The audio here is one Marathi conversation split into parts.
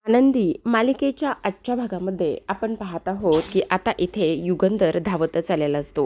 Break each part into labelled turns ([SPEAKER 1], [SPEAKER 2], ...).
[SPEAKER 1] आनंदी मालिकेच्या आजच्या भागामध्ये आपण पाहत आहोत की आता इथे युगंधर धावतच आलेला असतो.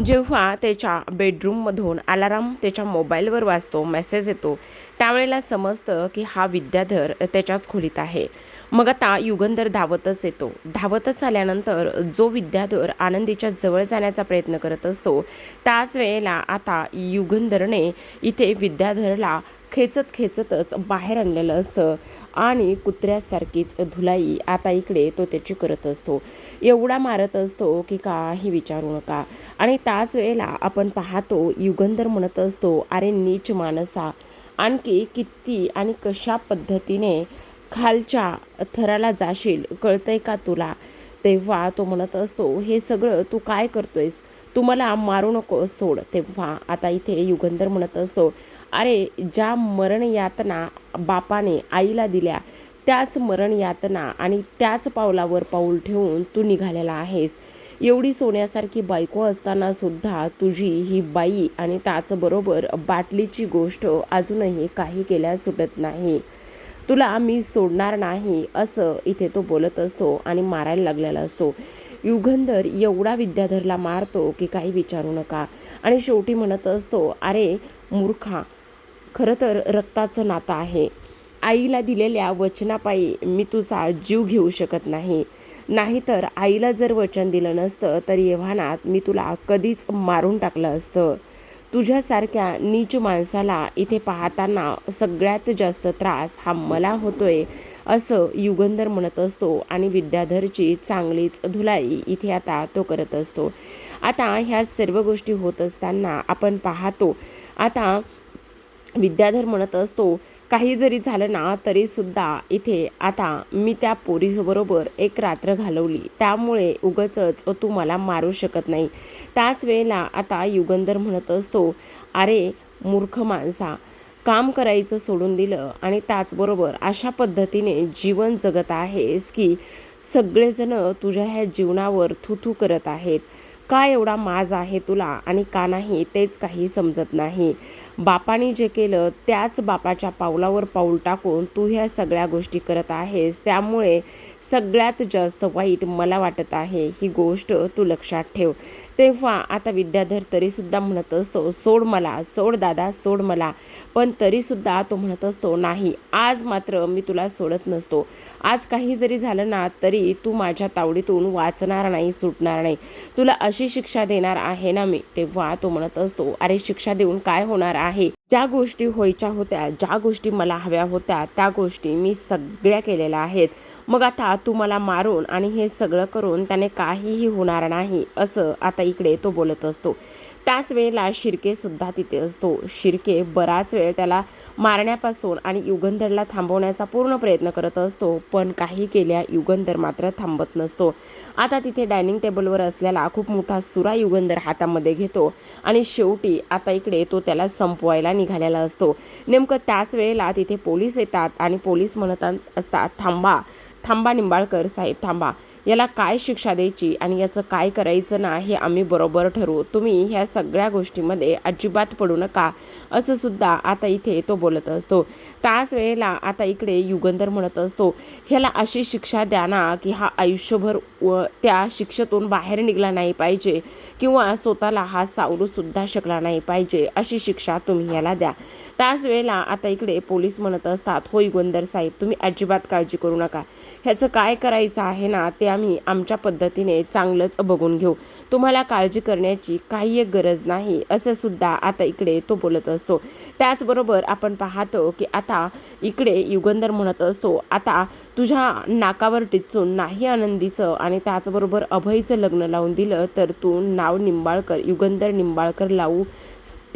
[SPEAKER 1] जेव्हा त्याच्या बेडरूममधून अलाराम त्याच्या मोबाईलवर वाजतो, मेसेज येतो, त्यावेळेला समजतं की हा विद्याधर त्याच्याच खोलीत आहे. मग आता युगंधर धावतच येतो. धावतच आल्यानंतर जो विद्याधर आनंदीच्या जवळ जाण्याचा प्रयत्न करत असतो, त्याच वेळेला आता युगंधरने इथे विद्याधरला खेचत खेचतच बाहेर आणलेलं असतं आणि कुत्र्यासारखीच धुलाई आता इकडे तो त्याची करत असतो. एवढा मारत असतो की काही विचारू नका. आणि त्याच वेळेला आपण पाहतो युगंधर म्हणत असतो, अरे नीच मानसा, आणखी किती आणि कशा पद्धतीने खालच्या थराला जाशील कळतंय का तुला? तेव्हा तो म्हणत असतो, हे सगळं तू काय करतोयस? तू मला मारू नको, सोड. तेव्हा आता इथे युगंधर म्हणत असतो, अरे ज्या मरण यातना बापाने आईला दिल्या, त्याच मरण यातना आणि त्याच पावलावर पाऊल ठेवून तू निघालेला आहेस. एवढी सोन्यासारखी बायको असताना सुद्धा तुझी ही बाई आणि त्याचबरोबर बाटलीची गोष्ट अजूनही काही केल्यास सुटत नाही. तुला मी सोडणार नाही, असं इथे तो बोलत असतो आणि मारायला लागलेला असतो. युगंधर एवढा विद्याधरला मारतो की काही विचारू नका. आणि शेवटी म्हणत असतो, अरे मूर्खा, खरं तर रक्ताचं नातं आहे. आईला दिलेल्या वचनापायी मी तुझा जीव घेऊ शकत नाही. नाहीतर आईला जर वचन दिलं नसतं तर एव्हानात मी तुला कधीच मारून टाकलं असतं. तुझ्यासारख्या नीच माणसाला इथे पाहताना सगळ्यात जास्त त्रास हा मला होतोय, असं युगंधर म्हणत असतो आणि विद्याधरची चांगलीच धुलाई इथे आता तो करत असतो. आता ह्या सर्व गोष्टी होत असताना आपण पाहतो आता विद्याधर म्हणत असतो, काही जरी झालं ना तरी सुद्धा इथे आता मी त्या पोरीबरोबर एक रात्र घालवली, त्यामुळे उगाचच तू मला मारू शकत नाही. त्याच वेळेला आता युगंधर म्हणत असतो, अरे मूर्ख माणसा, काम करायचं सोडून दिलं आणि त्याचबरोबर अशा पद्धतीने जीवन जगत आहेस की सगळेजण तुझ्या ह्या जीवनावर थू करत आहेत. का एवढा माज आहे तुला आणि का नाही तेच काही समजत नाही. बापाने जे केलं त्याच बापाच्या पावलावर पाऊल टाकून तू ह्या सगळ्या गोष्टी करत आहेस, त्यामुळे सगळ्यात जास्त वाईट मला वाटत आहे. ही गोष्ट तू लक्षात ठेव. तेव्हा आता विद्याधर तरीसुद्धा म्हणत असतो, सोड मला, सोड दादा, सोड मला. पण तरीसुद्धा तो म्हणत असतो, नाही, आज मात्र मी तुला सोडत नसतो. आज काही जरी झालं ना तरी तू माझ्या तावडीतून वाचणार नाही, सुटणार नाही. तुला अशी शिक्षा देणार आहे ना मी. तेव्हा तो म्हणत असतो, अरे शिक्षा देऊन काय होणार आहे? ज्या गोष्टी व्हायच्या होत्या, ज्या गोष्टी मला हव्या होत्या, त्या गोष्टी मी सगळ्या केलेल्या आहेत. मग आता तू मला मारून आणि हे सगळं करून त्याने काहीही होणार नाही, असं आता इकडे तो बोलत असतो. त्याच वेळेला शिर्के सुद्धा तिथे असतो. शिर्के बराच वेळ त्याला मारण्यापासून आणि युगंधरला थांबवण्याचा पूर्ण प्रयत्न करत असतो, पण काही केल्या युगंधर मात्र थांबत नसतो. आता तिथे डायनिंग टेबलवर असलेला खूप मोठा सुरा युगंधर हातामध्ये घेतो आणि शेवटी आता इकडे तो त्याला संपवायला निघालेला असतो. नेमकं त्याच वेळेला तिथे पोलीस येतात आणि पोलीस म्हणत असतात, थांबा थांबा निंबाळकर साहेब, थांबा. याला काय शिक्षा द्यायची आणि याचं काय करायचं ना हे आम्ही बरोबर ठरवू. तुम्ही ह्या सगळ्या गोष्टीमध्ये अजिबात पडू नका, असं सुद्धा आता इथे तो बोलत असतो. त्याच वेळेला आता इकडे युगंधर म्हणत असतो, ह्याला अशी शिक्षा द्या ना की हा आयुष्यभर त्या शिक्षेतून बाहेर निघाला नाही पाहिजे किंवा स्वतःला हा सावरू सुद्धा शकला नाही पाहिजे, अशी शिक्षा तुम्ही ह्याला द्या. त्याच वेळेला आता इकडे पोलीस म्हणत असतात, हो युगंधर साहेब, तुम्ही अजिबात काळजी करू नका. ह्याचं काय करायचं आहे ना ते आम्ही आमच्या पद्धतीने चांगलंच बघून घेऊ. तुम्हाला काळजी करण्याची काही एक गरज नाही, असं सुद्धा आता इकडे तो बोलत असतो. त्याचबरोबर आपण पाहतो की आता इकडे युगंधर म्हणत असतो, आता तुझ्या नाकावर टिचून नाही आनंदीचं आणि त्याचबरोबर अभयचं लग्न लावून दिलं तर तू नाव निंबाळकर, युगंधर निंबाळकर लावू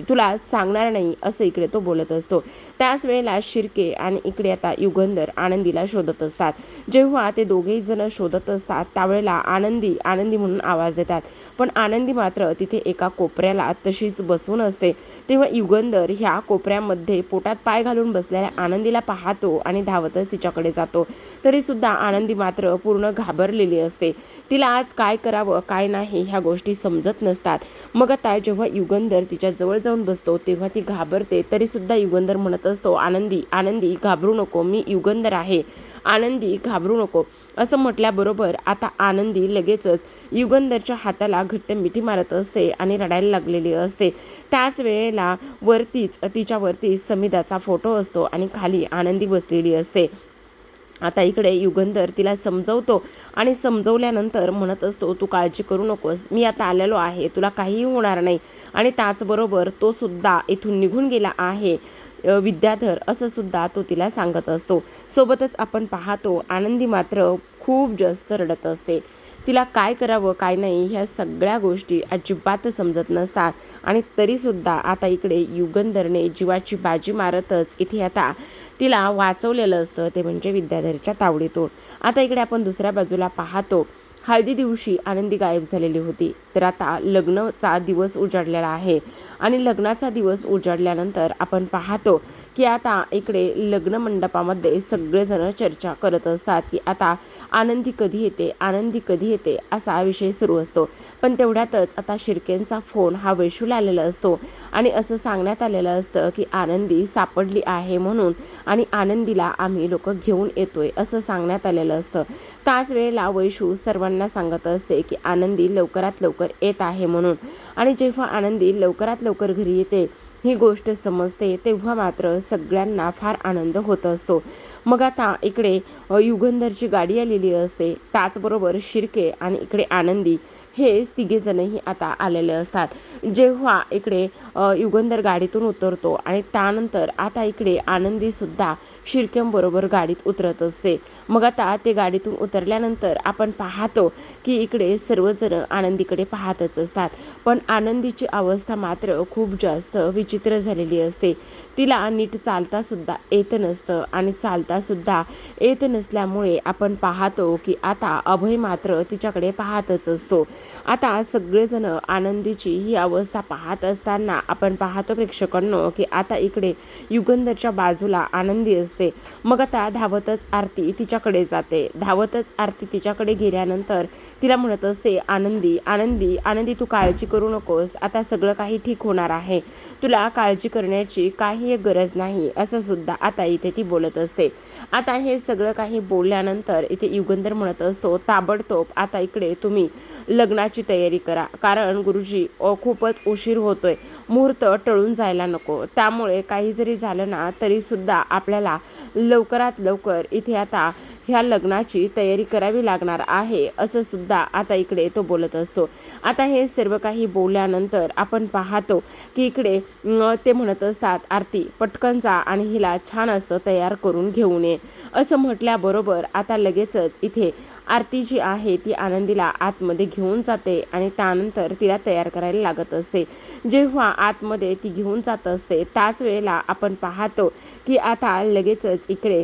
[SPEAKER 1] तुला सांगणार नाही, असं इकडे तो बोलत असतो. त्याच वेळेला शिर्के आणि इकडे आता युगंधर आनंदीला शोधत असतात. जेव्हा ते दोघेही जण शोधत असतात त्यावेळेला आनंदी आनंदी म्हणून आवाज देतात, पण आनंदी मात्र तिथे एका कोपऱ्याला तशीच बसून असते. तेव्हा युगंधर ह्या कोपऱ्यामध्ये पोटात पाय घालून बसलेल्या आनंदीला पाहतो आणि धावतच तिच्याकडे जातो. तरीसुद्धा आनंदी मात्र पूर्ण घाबरलेली असते. तिला आज काय करावं काय नाही ह्या गोष्टी समजत नसतात. मग आता जेव्हा युगंधर तिच्या जवळ जाऊन बसतो तेव्हा ती घाबरते. तरीसुद्धा युगंधर म्हणत असतो, आनंदी आनंदी घाबरू नको, मी युगंधर आहे, आनंदी घाबरू नको. असं म्हटल्याबरोबर आता आनंदी लगेचच युगंधरच्या हाताला घट्ट मिठी मारत असते आणि रडायला लागलेली असते. त्याच वेळेला तिच्यावरतीच समिधाचा फोटो असतो आणि खाली आनंदी बसलेली असते. आता इकडे युगंधर तिला समजवतो आणि समजवल्यानंतर म्हणत असतो, तू काळजी करू नकोस, मी आता आलेलो आहे, तुला काहीही होणार नाही. आणि त्याचबरोबर तो सुद्धा इथून निघून गेला आहे विद्याधर, असं सुद्धा तो तिला सांगत असतो. सोबतच आपण पाहतो आनंदी मात्र खूप जास्त रडत असते. तिला काय करावं काय नाही ह्या सगळ्या गोष्टी अजिबात समजत नसतात. आणि तरीसुद्धा आता इकडे युगंधरने जीवाची बाजी मारतच इथे आता तिला वाचवलेलं असतं, ते म्हणजे विद्याधरच्या तावडीतून. आता इकडे आपण दुसऱ्या बाजूला पाहतो, हळदी दिवशी आनंदी गायब झालेली होती. तर आता लग्नाचा दिवस उजाडलेला आहे आणि लग्नाचा दिवस उजाडल्यानंतर आपण पाहतो की आता इकडे लग्न मंडपामध्ये सगळेजण चर्चा करत असतात की आता आनंदी कधी येते, आनंदी कधी येते, असा विषय सुरू असतो. पण तेवढ्यातच आता शिर्केंचा फोन हा वैशूला आलेला असतो आणि असं सांगण्यात आलेलं असतं की आनंदी सापडली आहे म्हणून, आणि आनंदीला आम्ही लोक घेऊन येतोय असं सांगण्यात आलेलं असतं. त्याच वेळेला वैशू सर्वांना सांगत असते की आनंदी लवकरात लवकर येत आहे म्हणून. आणि जेव्हा आनंदी लवकरात लवकर घरी येते ही गोष्ट समजते तेव्हा मात्र सगळ्यांना फार आनंद होत असतो. मग आता इकडे युगंधरची गाडी आलेली असते, त्याचबरोबर शिर्के आणि इकडे आनंदी हेच तिघेजणही आता आलेले असतात. जेव्हा इकडे युगंधर गाडीतून उतरतो आणि त्यानंतर आता इकडे आनंदीसुद्धा शिर्केंबरोबर गाडीत उतरत असते. मग आता ते गाडीतून उतरल्यानंतर आपण पाहतो की इकडे सर्वजण आनंदीकडे पाहतच असतात. पण आनंदीची अवस्था मात्र खूप जास्त विचित्र झालेली असते. तिला नीट चालतासुद्धा येत नसतं आणि चालतासुद्धा येत नसल्यामुळे आपण पाहतो की आता अभय मात्र तिच्याकडे पाहतच असतो. आता सगळेजण आनंदीची ही अवस्था पाहत असताना आपण पाहतो प्रेक्षकांनो की आता इकडे युगंधरच्या बाजूला आनंदी असते. मग आता धावतच आरती तिच्याकडे जाते. धावतच आरती तिच्याकडे गेल्यानंतर तिला म्हणत असते, आनंदी आनंदी आनंदी तू काळजी करू नकोस, आता सगळं काही ठीक होणार आहे, तुला काळजी करण्याची काही गरज नाही, असं सुद्धा आता इथे ती बोलत असते. आता हे सगळं काही बोलल्यानंतर इथे युगंधर म्हणत असतो, ताबडतोब आता इकडे तुम्ही लग्नाची तयारी करा, कारण गुरुजी खूपच उशीर होतोय, मुहूर्त टळून जायला नको. त्यामुळे काही जरी झालं ना तरी सुद्धा आपल्याला लवकरात लवकर इथे आता ह्या लग्नाची तयारी करावी लागणार आहे, असं सुद्धा आता इकडे तो बोलत असतो. आता हे सर्व काही बोलल्यानंतर आपण पाहतो की इकडे ते म्हणत असतात, आरती पटकन जा आणि हिला छान असं तयार करून घेऊन ये. असं म्हटल्याबरोबर आता लगेचच इथे आरती जी आहे ती आनंदीला आतमध्ये घेऊन जाते आणि त्यानंतर तिला तयार करायला लागत असते. जेव्हा आतमध्ये ती घेऊन जात असते त्याच वेळेला आपण पाहतो की आता लगेचच इकडे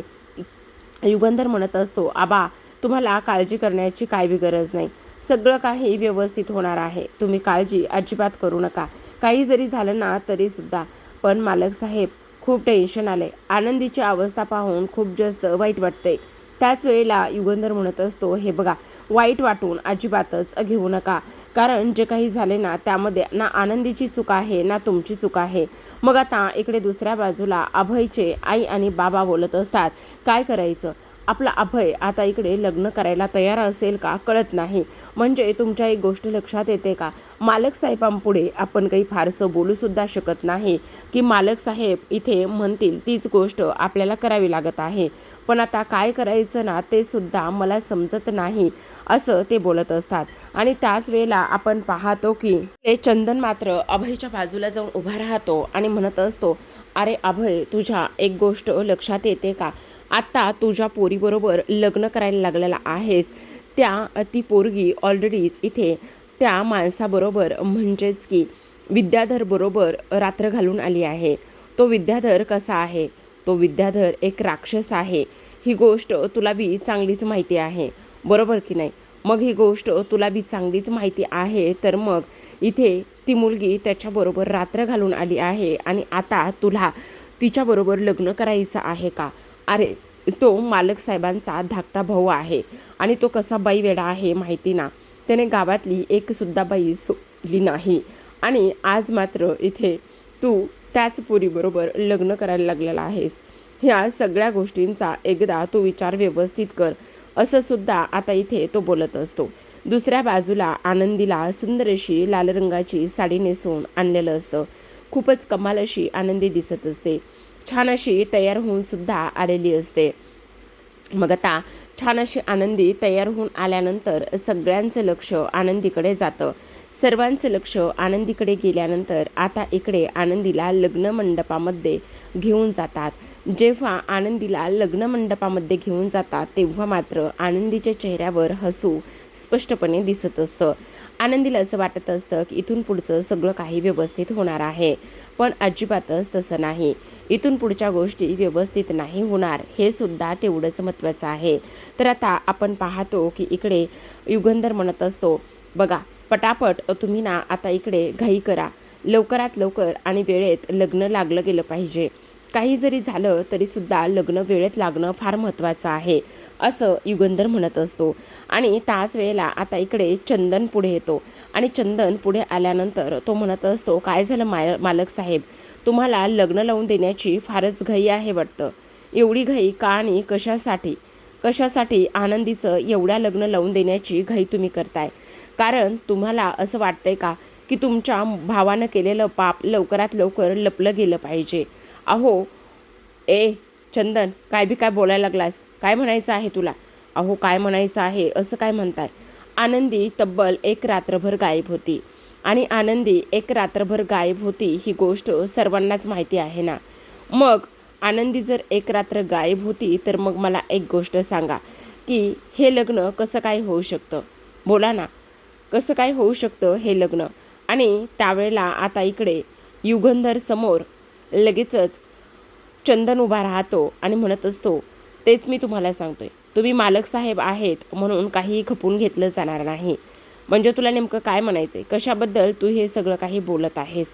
[SPEAKER 1] युगंधर म्हणत असतो, आबा तुम्हाला काळजी करण्याची काही गरज नाही, सगळं काही व्यवस्थित होणार आहे, तुम्ही काळजी अजिबात करू नका, काही जरी झालं ना तरी सुद्धा. पण मालक साहेब खूप टेन्शन आले, आनंदीची अवस्था पाहून खूप जास्त वाईट वाटते. त्याच वेळेला युगंधर म्हणत असतो, हे बघा वाईट वाटून अजिबातच घेऊ नका, कारण जे काही झाले ना त्यामध्ये ना आनंदीची चूक आहे ना तुमची चूक आहे. मग आता इकडे दुसऱ्या बाजूला अभयचे आई आणि बाबा बोलत असतात, काय करायचं, आपला अभय आता इकडे लग्न करायला तयार असेल का कळत नाही. म्हणजे तुमच्या एक गोष्ट लक्षात येते का, मालक साहेबांपुढे आपण काही फारसं बोलूसुद्धा शकत नाही की मालक साहेब इथे म्हणतील तीच गोष्ट आपल्याला करावी लागत आहे. पण आता काय करायचं ना ते सुद्धा मला समजत नाही, असं ते बोलत असतात. आणि त्याच वेळेला आपण पाहतो की ते चंदन मात्र अभयच्या बाजूला जाऊन उभा राहतो आणि म्हणत असतो, अरे अभय तुझ्या एक गोष्ट लक्षात येते का, आत्ता तुझ्या पोरीबरोबर लग्न करायला लागलेला आहेस, ती पोरगी ऑलरेडीच इथे त्या माणसाबरोबर म्हणजेच की विद्याधरबरोबर रात्र घालून आली आहे. तो विद्याधर कसा आहे, तो विद्याधर एक राक्षस आहे, ही गोष्ट तुला बी चांगलीच माहिती आहे, बरोबर की नाही. मग ही गोष्ट तुला बी चांगलीच माहिती आहे तर मग इथे ती मुलगी त्याच्याबरोबर रात्र घालून आली आहे आणि आता तुला तिच्याबरोबर लग्न करायचं आहे का. अरे तो मालक साहेबांचा धाकटा भाऊ आहे आणि तो कसा बाई वेडा आहे माहिती ना, त्याने गावातली एक सुद्धा बाई सोडली नाही आणि आज मात्र इथे तू त्याच पोरीबरोबर लग्न करायला लागलेला आहेस. ह्या सगळ्या गोष्टींचा एकदा तू विचार व्यवस्थित कर, असं सुद्धा आता इथे तो बोलत असतो. दुसऱ्या बाजूला आनंदीला सुंदर अशी लाल रंगाची साडी नेसवून आणलेलं असतं. खूपच कमाल अशी आनंदी दिसत असते. छान अशी तयार होऊन सुद्धा आलेली असते. मग आता छान अशी आनंदी तयार होऊन आल्यानंतर सगळ्यांचं लक्ष आनंदीकडे जातं. सर्वांचं लक्ष आनंदीकडे गेल्यानंतर आता इकडे आनंदीला लग्न मंडपामध्ये घेऊन जातात. जेव्हा आनंदीला लग्न मंडपामध्ये घेऊन जातात तेव्हा मात्र आनंदीच्या चेहऱ्यावर हसू स्पष्टपणे दिसत असतं. आनंदीला असं वाटत असतं की इथून पुढचं सगळं काही व्यवस्थित होणार आहे, पण अजिबातच तसं नाही. इथून पुढच्या गोष्टी व्यवस्थित नाही होणार, हे सुद्धा तेवढंच महत्त्वाचं आहे. तर आता आपण पाहतो की इकडे युगंधर म्हणत असतो, बघा पटापट तुम्ही ना आता इकडे घाई करा, लवकरात लवकर आणि वेळेत लग्न लागलं गेलं पाहिजे. काही जरी झालं तरीसुद्धा लग्न वेळेत लागणं फार महत्त्वाचं आहे, असं युगंधर म्हणत असतो. आणि त्याच वेळेला आता इकडे चंदन पुढे येतो आणि चंदन पुढे आल्यानंतर तो म्हणत असतो, काय झालं मालक साहेब, तुम्हाला लग्न लावून देण्याची फारच घाई आहे वाटतं. एवढी घाई का आणि कशासाठी? कशासाठी आनंदीचं एवढ्या लग्न लावून देण्याची घाई तुम्ही करताय? कारण तुम्हाला असं वाटतंय का की तुमच्या भावानं केलेलं पाप लवकरात लवकर लपलं गेलं पाहिजे? अहो ए चंदन, काय बोलायला लागलास? काय म्हणायचं आहे तुला? अहो काय म्हणायचं आहे असं काय म्हणताय? आनंदी तब्बल एक रात्रभर गायब होती आणि आनंदी एक रात्रभर गायब होती ही गोष्ट सर्वांनाच माहिती आहे ना. मग आनंदी जर एक रात्र गायब होती तर मग मला एक गोष्ट सांगा की हे लग्न कसं काय होऊ शकतं? बोला ना, कसं काय होऊ शकतं हे लग्न? आणि त्यावेळेला आता इकडे युगंधर समोर लगेचच चंदन उभा राहतो आणि म्हणत असतो, तेच मी तुम्हाला सांगतोय, तुम्ही मालक साहेब आहेत म्हणून काही खपून घेतलं जाणार नाही. म्हणजे तुला नेमकं काय म्हणायचं आहे? कशाबद्दल तू हे सगळं काही बोलत आहेस?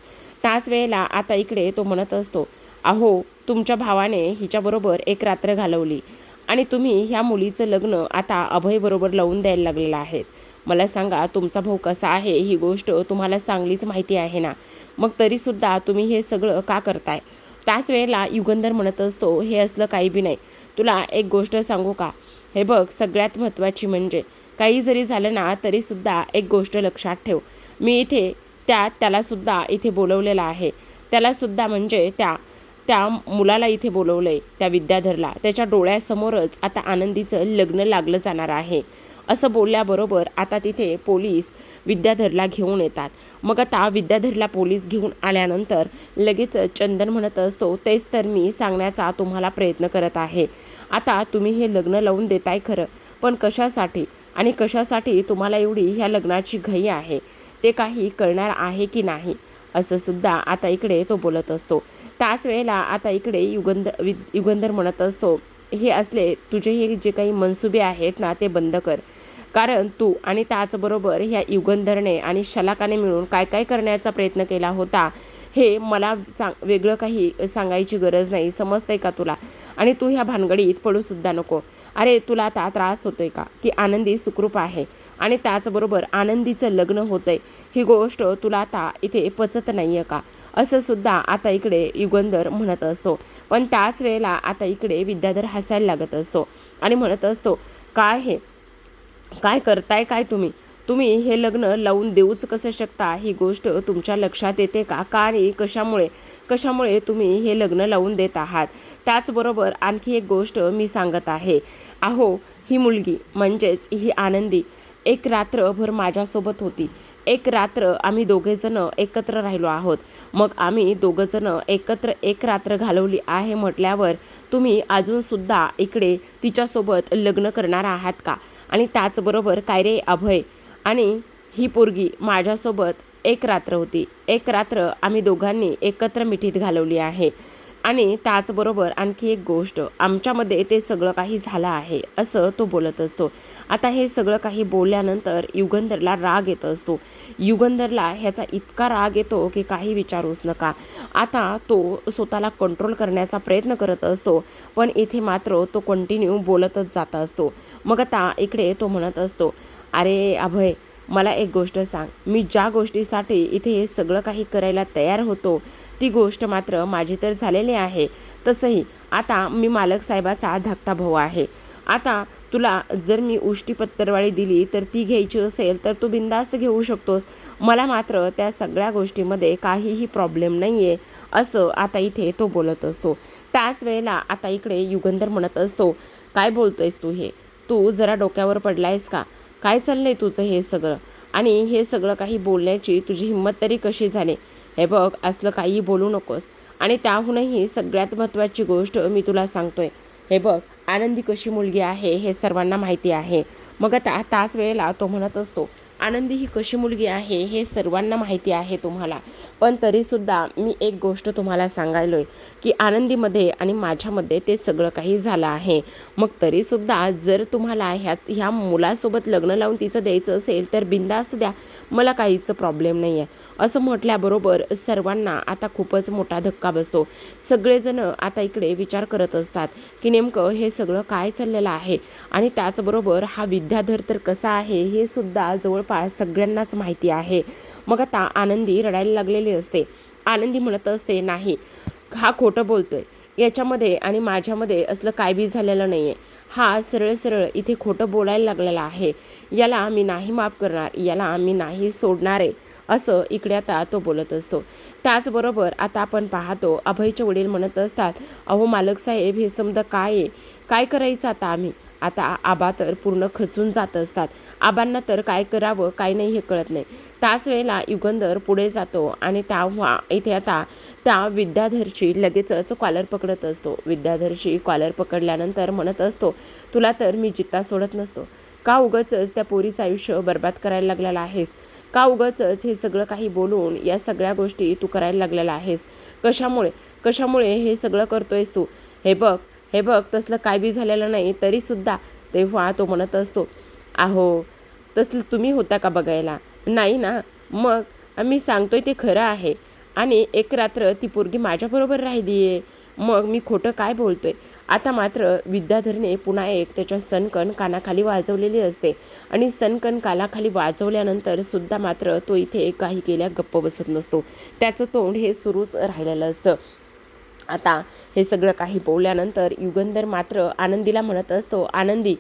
[SPEAKER 1] त्याच वेळेला आता इकडे तो म्हणत असतो, अहो तुमच्या भावाने हिच्याबरोबर एक रात्र घालवली आणि तुम्ही ह्या मुलीचं लग्न आता अभयबरोबर लावून द्यायला लागलेलं आहे. मला सांगा तुमचा भाऊ कसा आहे ही गोष्ट तुम्हाला चांगलीच माहिती आहे ना, मग तरीसुद्धा तुम्ही हे सगळं का करताय? त्याच वेळेला युगंधर म्हणत असतो, हे असलं काही बी नाही. तुला एक गोष्ट सांगू का? हे बघ, सगळ्यात महत्त्वाची म्हणजे काही जरी झालं ना तरीसुद्धा एक गोष्ट लक्षात ठेव, मी इथे त्यालासुद्धा इथे बोलवलेलं आहे. त्यालासुद्धा म्हणजे त्या मुलाला इथे बोलवलं आहे, त्या विद्याधरला. त्याच्या डोळ्यासमोरच आता आनंदीचं लग्न लागलं जाणार आहे. असं बोलल्याबरोबर आता तिथे पोलीस विद्याधरला घेऊन येतात. मग आता विद्याधरला पोलीस घेऊन आल्यानंतर लगेच चंदन म्हणत असतो, तेच तर मी सांगण्याचा तुम्हाला प्रयत्न करत आहे. आता तुम्ही हे लग्न लावून देताय खरं, पण कशासाठी आणि कशासाठी तुम्हाला एवढी ह्या लग्नाची घाई आहे ते काही कळणार आहे की नाही, असं सुद्धा आता इकडे तो बोलत असतो. त्याच वेळेला आता इकडे युगंधर म्हणत असतो, हे असले तुझे हे जे काही मनसुबे आहेत ना ते बंद कर. कारण तू आणि त्याचबरोबर ह्या युगंधरने आणि शलाकाने मिळून काय काय करण्याचा प्रयत्न केला होता हे मला वेगळं काही सांगायची गरज नाही, समजतंय का तुला? आणि तू ह्या भानगडीत पडूसुद्धा नको. अरे तुला आता त्रास होतोय का की आनंदी सुखरूप आहे आणि त्याचबरोबर आनंदीचं लग्न होतंय ही गोष्ट तुला आता इथे पचत नाही आहे का, असं सुद्धा आता इकडे युगंधर म्हणत असतो. पण त्याच वेळेला आता इकडे विद्याधर हसायला लागत असतो आणि म्हणत असतो, काय करताय काय तुम्ही हे लग्न लावून देऊच कसं शकता? ही गोष्ट तुमच्या लक्षात येते का आणि कशामुळे तुम्ही हे लग्न लावून देत आहात? त्याचबरोबर आणखी एक गोष्ट मी सांगत आहे. अहो ही मुलगी म्हणजेच ही आनंदी एक रात्रभर माझ्यासोबत होती. एक रात्र आम्ही दोघेजण एकत्र राहिलो आहोत. मग आम्ही दोघंजण एकत्र एक रात्र घालवली आहे म्हटल्यावर तुम्ही अजूनसुद्धा इकडे तिच्यासोबत लग्न करणार आहात का? आणि त्याचबरोबर काय रे अभय, आणि ही पोरगी माझ्यासोबत एक रात्र होती. एक रात्र आम्ही दोघांनी एकत्र मिठीत घालवली आहे. आणि त्याचबरोबर आणखी एक गोष्ट, आमच्यामध्ये ते सगळं काही झालं आहे, असं तो बोलत असतो. आता हे सगळं काही बोलल्यानंतर युगंधरला राग येत असतो. युगंधरला ह्याचा इतका राग येतो की काही विचारूच नका. आता तो स्वतःला कंट्रोल करण्याचा प्रयत्न करत असतो, पण इथे मात्र तो कंटिन्यू बोलतच जात असतो. मग आता इकडे तो म्हणत असतो, अरे अभय, मला एक गोष्ट सांग, मी ज्या गोष्टीसाठी इथे हे सगळं काही करायला तयार होतो ती गोष्ट मात्र माझी तर झालेली आहे. तसंही आता मी मालक साहेबाचा धाकटा भाऊ आहे. आता तुला जर मी उष्टी पत्तरवाळी दिली तर ती घ्यायची असेल तर तू बिनधास्त घेऊ शकतोस. मला मात्र त्या सगळ्या गोष्टीमध्ये काहीही प्रॉब्लेम नाही आहे, असं आता इथे तो बोलत असतो. त्याच वेळेला आता इकडे युगंधर म्हणत असतो, काय बोलतोयस तू हे? तू जरा डोक्यावर पडलायस का? काय चाललंय तुझं हे सगळं? आणि हे सगळं काही बोलण्याची तुझी हिंमत तरी कशी झाली? हे बघ, असलं काही बोलू नकोस. आणि त्याहूनही सगळ्यात महत्त्वाची गोष्ट मी तुला सांगतोय. हे बघ, आनंदी कशी मुलगी आहे हे सर्वांना माहिती आहे. मग आता त्याच वेळेला तो म्हणत असतो, आनंदी ही कशी मुलगी आहे हे सर्वांना माहिती आहे तुम्हाला. पण तरीसुद्धा मी एक गोष्ट तुम्हाला सांगायलोय की आनंदीमध्ये आणि माझ्यामध्ये ते सगळं काही झालं आहे. मग तरीसुद्धा जर तुम्हाला ह्या मुलासोबत लग्न लावून तिचं द्यायचं असेल तर बिनधास्त द्या, मला काहीच प्रॉब्लेम नाही आहे. असं म्हटल्याबरोबर सर्वांना आता खूपच मोठा धक्का बसतो. सगळेजण आता इकडे विचार करत असतात की नेमकं हे सगळं काय चाललेलं आहे. आणि त्याचबरोबर हा विद्याधर तर कसा आहे हे सुद्धा जवळपास सगळ्यांनाच माहिती आहे. मग आता आनंदी रडायला लागलेली असते. आनंदी म्हणत असते, नाही, हा खोटं बोलतोय. याच्यामध्ये आणि माझ्यामध्ये असलं काय बी झालेलं नाही आहे. हा सरळ सरळ इथे खोटं बोलायला लागलेला आहे. याला मी नाही माफ करणार, याला मी नाही सोडणार आहे, असं इकडे आता तो बोलत असतो. त्याचबरोबर आता आपण पाहतो अभयचे वडील म्हणत असतात, अहो मालक साहेब, हे समजा काय आहे? काय करायचं आता आम्ही? आता आबा तर पूर्ण खचून जात असतात. आबांना तर काय करावं काय नाही हे कळत नाही. त्याच वेळेला युगंधर पुढे जातो आणि तेव्हा इथे आता त्या विद्याधरची लगेचच कॉलर पकडत असतो. विद्याधरची कॉलर पकडल्यानंतर म्हणत असतो, तुला तर मी जित्ता सोडत नसतो. का उगाचच त्या पोरीचं आयुष्य बर्बाद करायला लागलेला आहेस? का उगाचच हे सगळं काही बोलून या सगळ्या गोष्टी तू करायला लागलेला आहेस? कशामुळे हे सगळं करतोयस तू? हे बघ, तसलं काय बी झालेलं नाही तरीसुद्धा. तेव्हा तो म्हणत असतो, अहो, तसलं तुम्ही होता का बघायला? नाही ना. मग मी सांगतोय ते खरं आहे. आणि एक रात्र ती पोरगी माझ्याबरोबर राहिली आहे. मग मी खोटं काय बोलतोय? आता मात्र विद्याधरने पुन्हा एक त्याच्या सनकण कानाखाली वाजवलेली असते. आणि सनकण कानाखाली वाजवल्यानंतर सुद्धा मात्र तो इथे काही केल्या गप्प बसत नसतो. त्याचं तोंड हे सुरूच राहिलेलं असतं. आता हे सगळं काही बोलल्यानंतर युगंधर मात्र आनंदीला म्हणत असतो, आनंदी,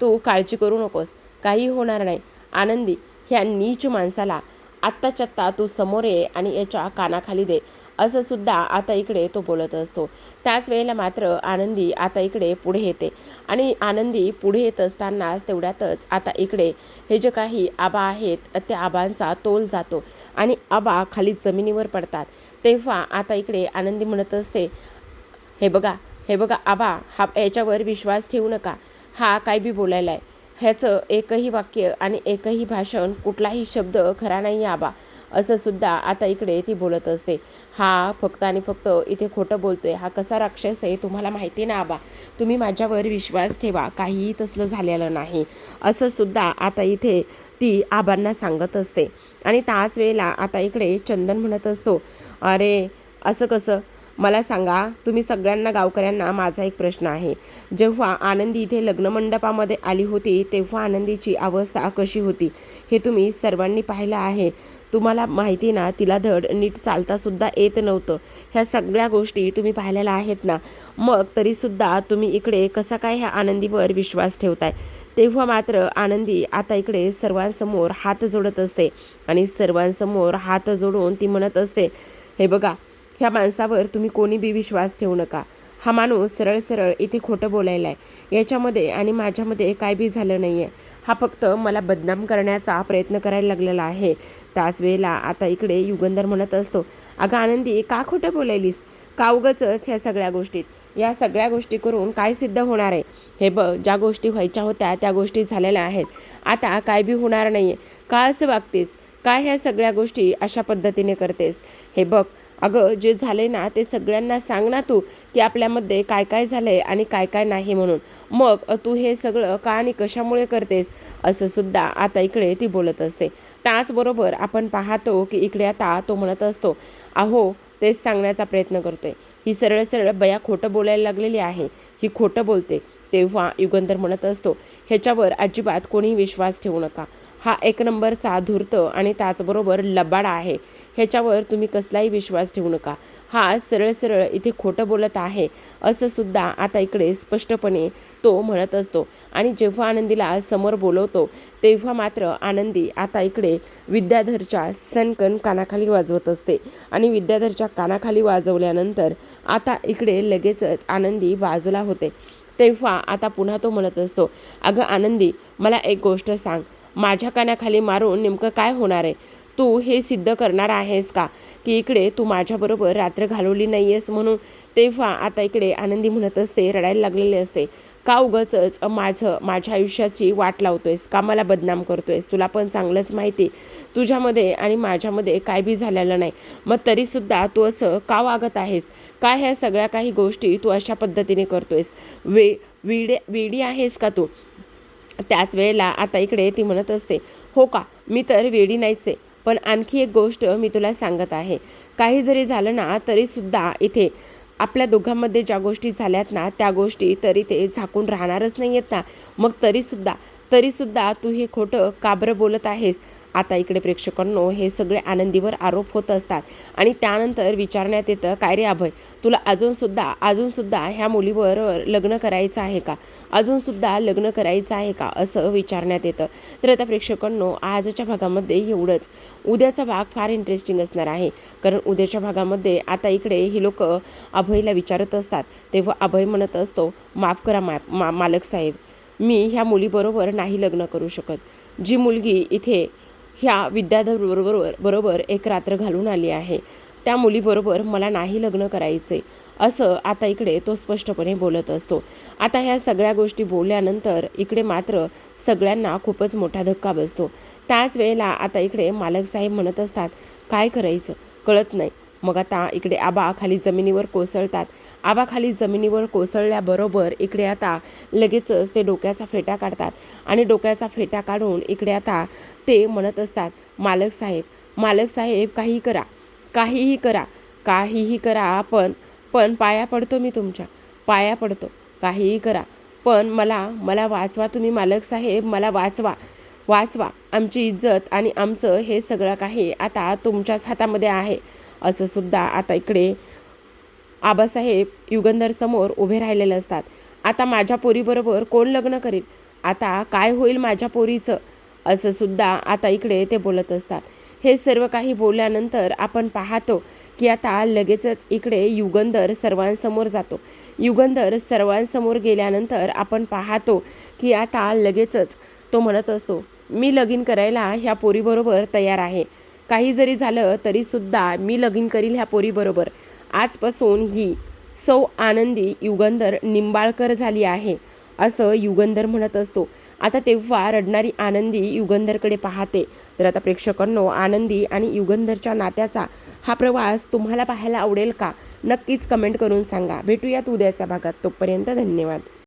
[SPEAKER 1] तू काळजी करू नकोस, काही होणार नाही. आनंदी, ह्या नीच माणसाला आत्ताच्या आत्ता तू समोर ये आणि याच्या कानाखाली दे, असं सुद्धा आता इकडे तो बोलत असतो. त्याच वेळेला मात्र आनंदी आता इकडे पुढे येते. आणि आनंदी पुढे येत असतानाच तेवढ्यातच आता इकडे हे जे काही आबा आहेत त्या आबांचा तोल जातो आणि आबा खाली जमिनीवर पडतात. तेव्हा आता इकडे आनंदी म्हणत असते, हे बघा आबा, याच्यावर विश्वास ठेवू नका. हा काय बी बोलायला आहे. ह्याचं एकही वाक्य आणि एकही भाषण, कुठलाही शब्द खरा नाही आबा, असं सुद्धा आता इकडे ती बोलत असते. हा फक्त आणि फक्त इथे खोटं बोलतोय. हा कसा राक्षस आहे तुम्हाला माहिती ना आबा. तुम्ही माझ्यावर विश्वास ठेवा, काहीही तसलं झालेलं नाही, असं सुद्धा आता इथे ती आबांना सांगत असते. आणि त्याच वेळेला आता इकडे चंदन म्हणत असतो, अरे असं कसं? मला सांगा, तुम्ही सगळ्यांना गावकऱ्यांना माझा एक प्रश्न आहे. जेव्हा आनंदी इथे लग्नमंडपामध्ये आली होती तेव्हा आनंदीची अवस्था कशी होती हे तुम्ही सर्वांनी पाहिलं आहे. तुम्हाला माहिती ना, तिला धड नीट चालतासुद्धा येत नव्हतं. ह्या सगळ्या गोष्टी तुम्ही पाहिलेल्या आहेत ना. मग तरीसुद्धा तुम्ही इकडे कसा काय ह्या आनंदीवर विश्वास ठेवताय? तेव्हा मात्र आनंदी आता इकडे सर्वांसमोर हात जोडत असते. आणि सर्वांसमोर हात जोडून ती म्हणत असते, हे बघा, ह्या माणसावर तुम्ही कोणी बी विश्वास ठेवू नका. हा माणूस सरळ सरळ इथे खोटं बोलायला आहे. याच्यामध्ये आणि माझ्यामध्ये काय बी झालं नाही आहे. हा फक्त मला बदनाम करण्याचा प्रयत्न करायला लागलेला आहे. त्याच वेळेला आता इकडे युगंधर म्हणत असतो, अगं आनंदी, का खोटं बोलायलीस? का उगाचच ह्या सगळ्या गोष्टीत? या सगळ्या गोष्टी करून काय सिद्ध होणार आहे? हे बघ, ज्या गोष्टी व्हायच्या होत्या त्या गोष्टी झालेल्या आहेत. आता काय बी होणार नाही आहे. का असं वागतेस? काय ह्या सगळ्या गोष्टी अशा पद्धतीने करतेस? हे बघ, अगं, जे झाले ना ते सगळ्यांना सांग ना तू, की आपल्यामध्ये काय काय झालं आहे आणि काय काय नाही म्हणून. मग तू हे सगळं का आणि कशामुळे करतेस, असं सुद्धा आता इकडे ती बोलत असते. त्याचबरोबर आपण पाहतो की इकडे आता तो म्हणत असतो, अहो, तेच सांगण्याचा प्रयत्न करतोय. ही सरळ सरळ बया खोटं बोलायला लागलेली आहे, ही खोटं बोलते. तेव्हा युगंधर म्हणत असतो, ह्याच्यावर अजिबात कोणी विश्वास ठेवू नका. हा एक नंबरचा धूर्त आणि त्याचबरोबर लबाड आहे. ह्याच्यावर तुम्ही कसलाही विश्वास ठेवू नका. हा सरळ सरळ इथे खोटं बोलत आहे असं सुद्धा आता इकडे स्पष्टपणे तो म्हणत असतो. आणि जेव्हा आनंदीला समोर बोलवतो तेव्हा मात्र आनंदी आता इकडे विद्याधरच्या सणकण कानाखाली वाजवत असते. आणि विद्याधरच्या कानाखाली वाजवल्यानंतर आता इकडे लगेचच आनंदी बाजूला होते. तेव्हा आता पुन्हा तो म्हणत असतो, अगं आनंदी, मला एक गोष्ट सांग, माझ्या कानाखाली मारून नेमकं काय होणार आहे? तू हे सिद्ध करणार आहेस का की इकडे तू माझ्याबरोबर रात्र घालवली नाही आहेस म्हणून? तेव्हा आता इकडे आनंदी म्हणत असते, रडायला लागलेले असते, का उगाचच माझ्या आयुष्याची वाट लावतोयस, का मला बदनाम करतोयस? तुला पण चांगलंच माहिती तुझ्यामध्ये आणि माझ्यामध्ये काय बी झालेलं नाही, मग तरीसुद्धा तू असं का वागत आहेस? काय ह्या सगळ्या काही गोष्टी तू अशा पद्धतीने करतोयस? वेडी आहेस का तू? त्याच वेळेला आता इकडे ती म्हणत असते, हो का, मी तर वेडी नाहीच आहे, पण आणखी एक गोष्ट मी तुला सांगत आहे. काही जरी झालं ना तरीसुद्धा इथे आपल्या दोघांमध्ये ज्या गोष्टी झाल्यात ना त्या गोष्टी तरी ते झाकून राहणारच नाही आहेत ना. मग तरीसुद्धा तू हे खोटं का बरं बोलत आहेस? आता इकडे प्रेक्षकांनो हे सगळे आनंदीवर आरोप होत असतात. आणि त्यानंतर विचारण्यात येतं, काय रे अभय, तुला अजूनसुद्धा ह्या मुलीवर लग्न करायचं आहे का? अजूनसुद्धा लग्न करायचं आहे का असं विचारण्यात येतं. तर आता प्रेक्षकांनो आजच्या भागामध्ये एवढंच. उद्याचा भाग फार इंटरेस्टिंग असणार आहे, कारण उद्याच्या भागामध्ये आता इकडे ही लोक अभयला विचारत असतात. तेव्हा अभय म्हणत असतो, माफ करा मालक साहेब, मी ह्या मुलीबरोबर नाही लग्न करू शकत. जी मुलगी इथे ह्या बरोबर एक रात्र घालून आली आहे त्या मुलीबरोबर मला नाही लग्न करायचे असं आता इकडे तो स्पष्टपणे बोलत असतो. आता ह्या सगळ्या गोष्टी बोलल्यानंतर इकडे मात्र सगळ्यांना खूपच मोठा धक्का बसतो. त्याच वेळेला आता इकडे मालक साहेब म्हणत असतात, काय करायचं कळत नाही. मग आता इकडे आबा खाली जमिनीवर कोसळतात. आबा खाली जमिनीवर कोसळल्याबरोबर इकडे आता लगेचच ते डोक्याचा फेटा काढतात. आणि डोक्याचा फेटा काढून इकडे आता ते म्हणत असतात, मालक साहेब काहीही करा पण पाया पडतो, मी तुमच्या पाया पडतो, काहीही करा, पण मला वाचवा तुम्ही मालक साहेब, मला वाचवा. आमची इज्जत आणि आमचं हे सगळं काही आता तुमच्याच हातामध्ये आहे असं सुद्धा आता इकडे आबासाहेब युगंधर समोर उभे राहिलेले असतात. आता माझ्या पोरीबरोबर कोण लग्न करेल? आता काय होईल माझ्या पोरीचं? असं सुद्धा आता इकडे ते बोलत असतात. हे सर्व काही बोलल्यानंतर आपण पाहतो की आता लगेचच इकडे युगंधर सर्वांसमोर जातो. युगंधर सर्वांसमोर गेल्यानंतर आपण पाहतो की आता लगेचच तो म्हणत असतो, मी लगीन करायला ह्या पोरीबरोबर तयार आहे. काही जरी झालं तरीसुद्धा मी लगीन करील ह्या पोरीबरोबर. आजपासून ही सौ आनंदी युगंधर निंबाळकर झाली आहे असं युगंधर म्हणत असतो. आता तेव्हा रडणारी आनंदी युगंधरकडे पाहते. तर आता प्रेक्षकांनो आनंदी आणि युगंधरच्या नात्याचा हा प्रवास तुम्हाला पाहायला आवडेल का? नक्कीच कमेंट करून सांगा. भेटूयात उद्याच्या भागात. तोपर्यंत धन्यवाद.